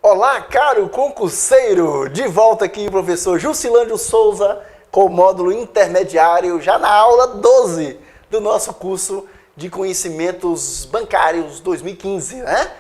Olá, caro concurseiro! De volta aqui, professor Jusilândio Souza, com o módulo intermediário, já na aula 12 do nosso curso de Conhecimentos Bancários 2015, né?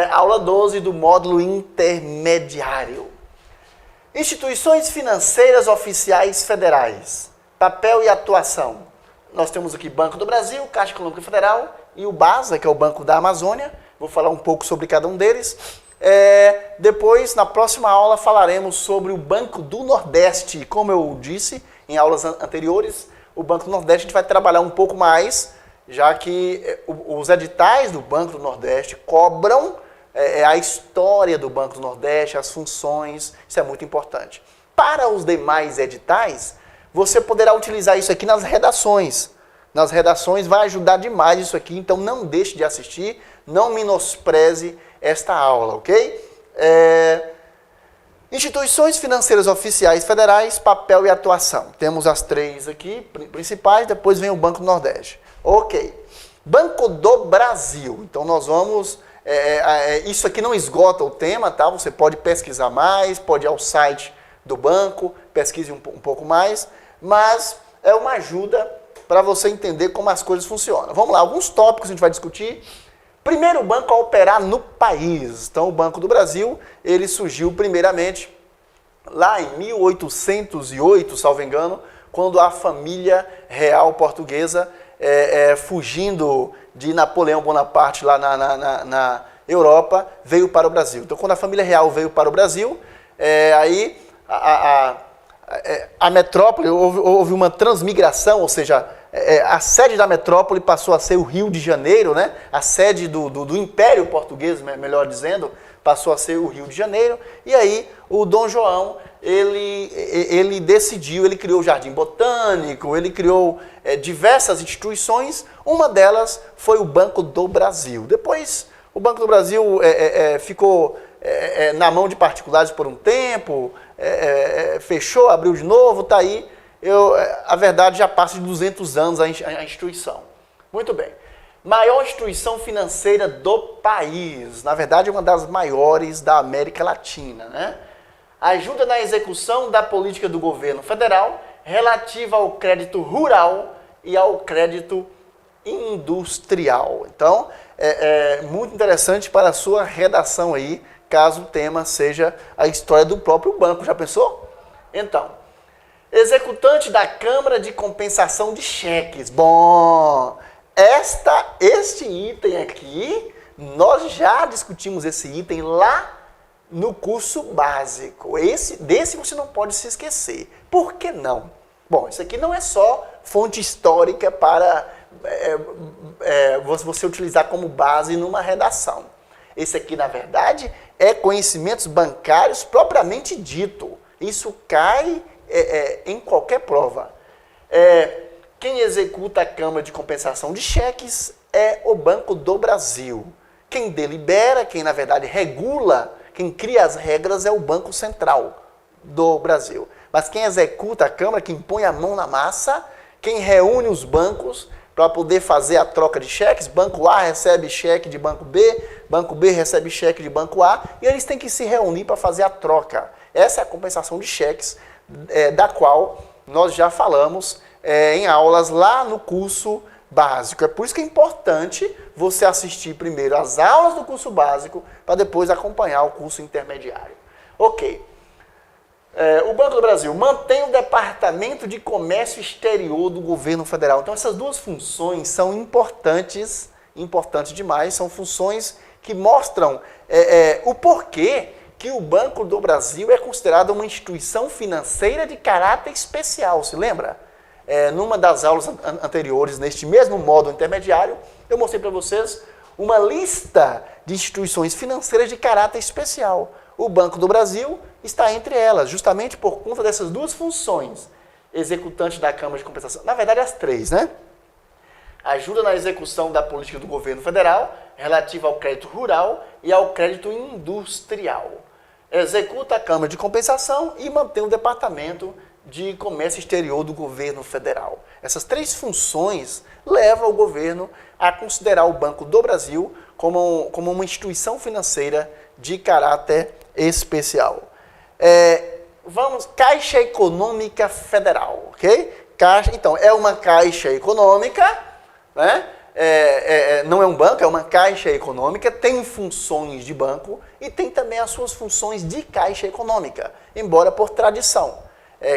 Aula 12 do módulo intermediário. Instituições financeiras oficiais federais, papel e atuação. Nós temos aqui Banco do Brasil, Caixa Econômica Federal e o BASA, que é o Banco da Amazônia. Vou falar um pouco sobre cada um deles. Depois, na próxima aula, falaremos sobre o Banco do Nordeste. Como eu disse em aulas anteriores, o Banco do Nordeste a gente vai trabalhar um pouco mais, já que os editais do Banco do Nordeste cobram a história do Banco do Nordeste, as funções, isso é muito importante. Para os demais editais, você poderá utilizar isso aqui nas redações. Nas redações vai ajudar demais isso aqui, então não deixe de assistir, não menospreze esta aula, ok? Instituições financeiras oficiais federais, papel e atuação. Temos as três aqui, principais, depois vem o Banco do Nordeste. Ok. Banco do Brasil. Então nós vamos... isso aqui não esgota o tema, tá? Você pode pesquisar mais, pode ir ao site do banco, pesquise um pouco mais, mas é uma ajuda para você entender como as coisas funcionam. Vamos lá, alguns tópicos a gente vai discutir. Primeiro banco a operar no país. Então, o Banco do Brasil, ele surgiu primeiramente lá em 1808, salvo engano, quando a família real portuguesa, fugindo de Napoleão Bonaparte lá na Europa, veio para o Brasil. Então, quando a família real veio para o Brasil, aí a metrópole, houve uma transmigração, ou seja, a sede da metrópole passou a ser o Rio de Janeiro, né? A sede do Império Português, melhor dizendo, passou a ser o Rio de Janeiro. E aí o Dom João, ele decidiu, ele criou o Jardim Botânico, ele criou diversas instituições, uma delas foi o Banco do Brasil. Depois o Banco do Brasil ficou na mão de particulares por um tempo, fechou, abriu de novo, está aí. A verdade já passa de 200 anos a instituição. Muito bem. Maior instituição financeira do país. Na verdade, é uma das maiores da América Latina, né? Ajuda na execução da política do governo federal relativa ao crédito rural e ao crédito industrial. Então, é muito interessante para a sua redação aí, caso o tema seja a história do próprio banco. Já pensou? Então, executante da Câmara de Compensação de Cheques. Bom, este item aqui, nós já discutimos esse item lá no curso básico. Desse você não pode se esquecer. Por que não? Bom, isso aqui não é só fonte histórica para você utilizar como base numa redação. Esse aqui, na verdade, é conhecimentos bancários propriamente dito. Isso cai em qualquer prova. Quem executa a Câmara de Compensação de Cheques é o Banco do Brasil. Quem delibera, quem na verdade regula, quem cria as regras é o Banco Central do Brasil. Mas quem executa a Câmara, quem põe a mão na massa, quem reúne os bancos para poder fazer a troca de cheques, Banco A recebe cheque de Banco B recebe cheque de Banco A, e eles têm que se reunir para fazer a troca. Essa é a compensação de cheques, da qual nós já falamos em aulas lá no curso básico. É por isso que é importante você assistir primeiro as aulas do curso básico para depois acompanhar o curso intermediário. Ok. O Banco do Brasil mantém o Departamento de Comércio Exterior do Governo Federal. Então essas duas funções são importantes demais, são funções que mostram o porquê que o Banco do Brasil é considerado uma instituição financeira de caráter especial, se lembra? Numa das aulas anteriores, neste mesmo módulo intermediário, eu mostrei para vocês uma lista de instituições financeiras de caráter especial. O Banco do Brasil está entre elas, justamente por conta dessas duas funções. Executante da Câmara de Compensação, na verdade as três, né? Ajuda na execução da política do governo federal relativa ao crédito rural e ao crédito industrial. Executa a Câmara de Compensação e mantém o Departamento de Comércio Exterior do Governo Federal. Essas três funções levam o governo a considerar o Banco do Brasil como uma instituição financeira de caráter especial. Caixa Econômica Federal, ok? Então, é uma caixa econômica, né? Não é um banco, é uma caixa econômica, tem funções de banco e tem também as suas funções de caixa econômica, embora por tradição.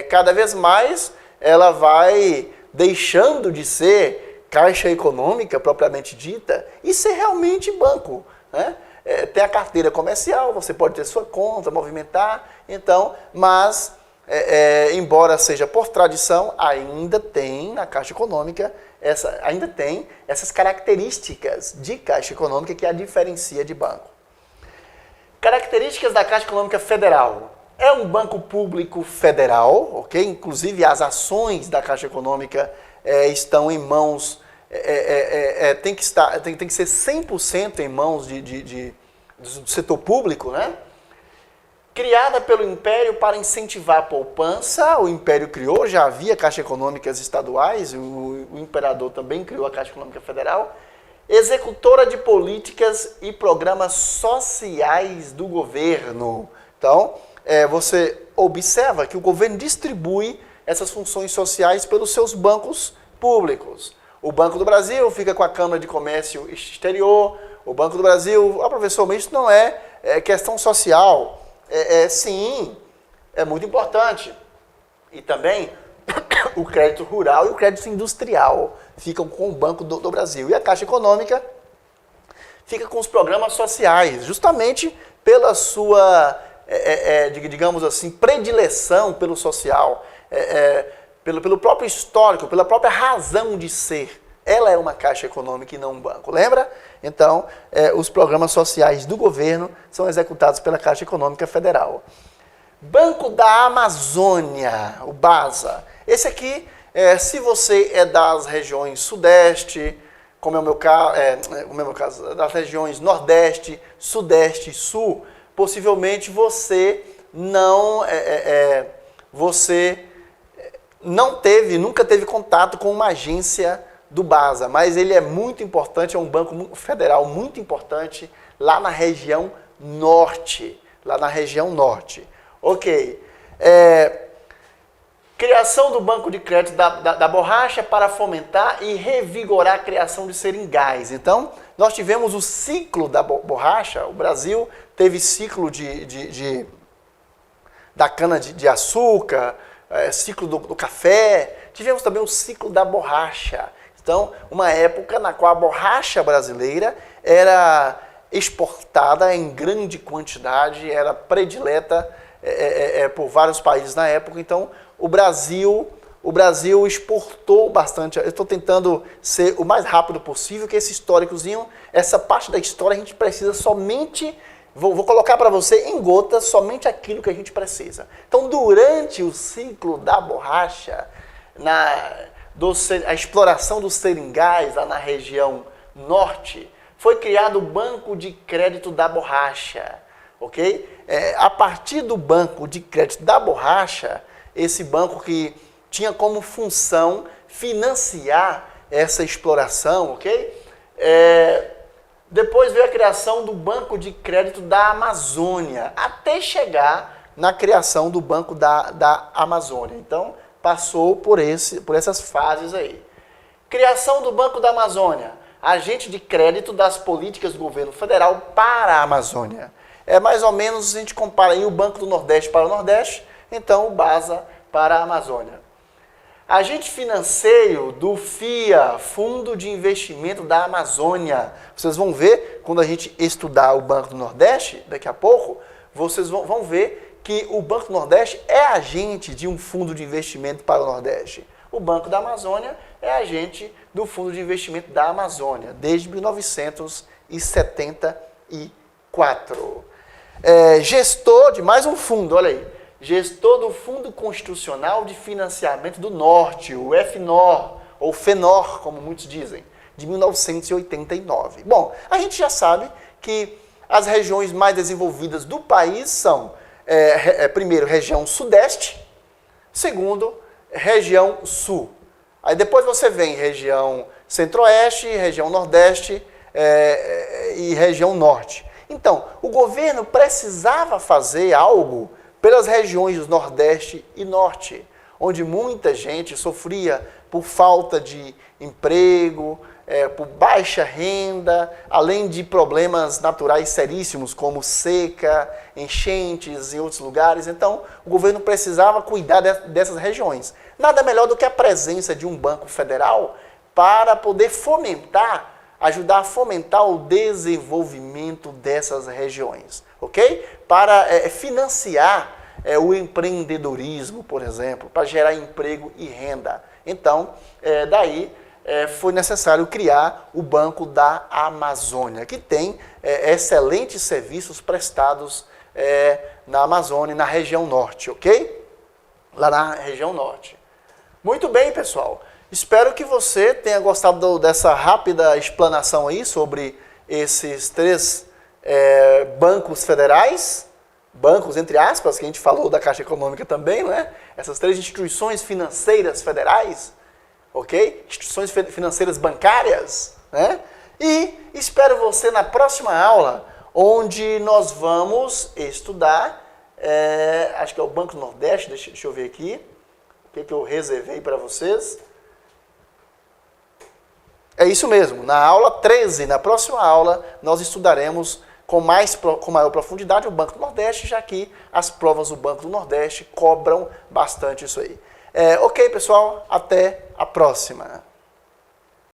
Cada vez mais ela vai deixando de ser caixa econômica propriamente dita e ser realmente banco, né? Tem a carteira comercial, você pode ter sua conta, movimentar, então, mas embora seja por tradição, ainda tem na Caixa Econômica, ainda tem essas características de Caixa Econômica que a diferencia de banco. Características da Caixa Econômica Federal. É um banco público federal, ok? Inclusive as ações da Caixa Econômica estão em mãos, tem que ser 100% em mãos do setor público, né? Criada pelo Império para incentivar a poupança, o Império criou, já havia Caixa Econômicas estaduais, o Imperador também criou a Caixa Econômica Federal. Executora de políticas e programas sociais do governo. Então, você observa que o governo distribui essas funções sociais pelos seus bancos públicos. O Banco do Brasil fica com a Câmara de Comércio Exterior, o Banco do Brasil, professor, mas isso não é questão social. Sim, é muito importante. E também o crédito rural e o crédito industrial ficam com o Banco do Brasil. E a Caixa Econômica fica com os programas sociais, justamente pela sua, digamos assim, predileção pelo social, pelo próprio histórico, pela própria razão de ser. Ela é uma Caixa Econômica e não um banco, lembra? Então, os programas sociais do governo são executados pela Caixa Econômica Federal. Banco da Amazônia, o BASA. Esse aqui, se você é das regiões Sudeste, como é o meu caso, das regiões Nordeste, Sudeste e Sul, possivelmente você nunca teve contato com uma agência do BASA, mas ele é muito importante, é um banco federal muito importante lá na região norte. Ok. Criação do Banco de Crédito da Borracha para fomentar e revigorar a criação de seringais. Então, nós tivemos o ciclo da borracha, o Brasil teve ciclo da cana-de-açúcar, ciclo do café, tivemos também o ciclo da borracha. Então, uma época na qual a borracha brasileira era exportada em grande quantidade, era predileta por vários países na época. Então, o Brasil exportou bastante. Eu estou tentando ser o mais rápido possível, que esse históricozinho, essa parte da história a gente precisa somente, vou colocar para você em gotas, somente aquilo que a gente precisa. Então, durante o ciclo da borracha, a exploração dos seringais lá na região norte, foi criado o Banco de Crédito da Borracha, ok? A partir do Banco de Crédito da Borracha, esse banco que tinha como função financiar essa exploração, ok? Depois veio a criação do Banco de Crédito da Amazônia, até chegar na criação do Banco da Amazônia. Então, passou por essas fases aí. Criação do Banco da Amazônia, agente de crédito das políticas do governo federal para a Amazônia. Mais ou menos, se a gente compara aí o Banco do Nordeste para o Nordeste, então o BASA para a Amazônia. Agente financeiro do FIA, Fundo de Investimento da Amazônia. Vocês vão ver, quando a gente estudar o Banco do Nordeste, daqui a pouco, vocês vão ver que o Banco do Nordeste é agente de um fundo de investimento para o Nordeste. O Banco da Amazônia é agente do Fundo de Investimento da Amazônia, desde 1974. Gestor de mais um fundo, olha aí. Gestor do Fundo Constitucional de Financiamento do Norte, o FNOR, ou FENOR, como muitos dizem, de 1989. Bom, a gente já sabe que as regiões mais desenvolvidas do país são, primeiro, região Sudeste, segundo, região Sul. Aí depois você vem região Centro-Oeste, região Nordeste e região Norte. Então, o governo precisava fazer algo pelas regiões do Nordeste e Norte, onde muita gente sofria por falta de emprego, por baixa renda, além de problemas naturais seríssimos, como seca, enchentes em outros lugares. Então, o governo precisava cuidar dessas regiões. Nada melhor do que a presença de um banco federal para poder ajudar a fomentar o desenvolvimento dessas regiões, ok? Para financiar o empreendedorismo, por exemplo, para gerar emprego e renda. Então, daí foi necessário criar o Banco da Amazônia, que tem excelentes serviços prestados na Amazônia, na região norte, ok? Lá na região norte. Muito bem, pessoal. Espero que você tenha gostado dessa rápida explanação aí sobre esses 3 bancos federais, bancos entre aspas, que a gente falou da Caixa Econômica também, né? Essas 3 instituições financeiras federais, ok? Instituições financeiras bancárias, né? E espero você na próxima aula, onde nós vamos estudar, acho que é o Banco do Nordeste, deixa eu ver aqui, o que eu reservei para vocês. É isso mesmo, na aula 13, na próxima aula, nós estudaremos com maior profundidade o Banco do Nordeste, já que as provas do Banco do Nordeste cobram bastante isso aí. Ok, pessoal? Até a próxima.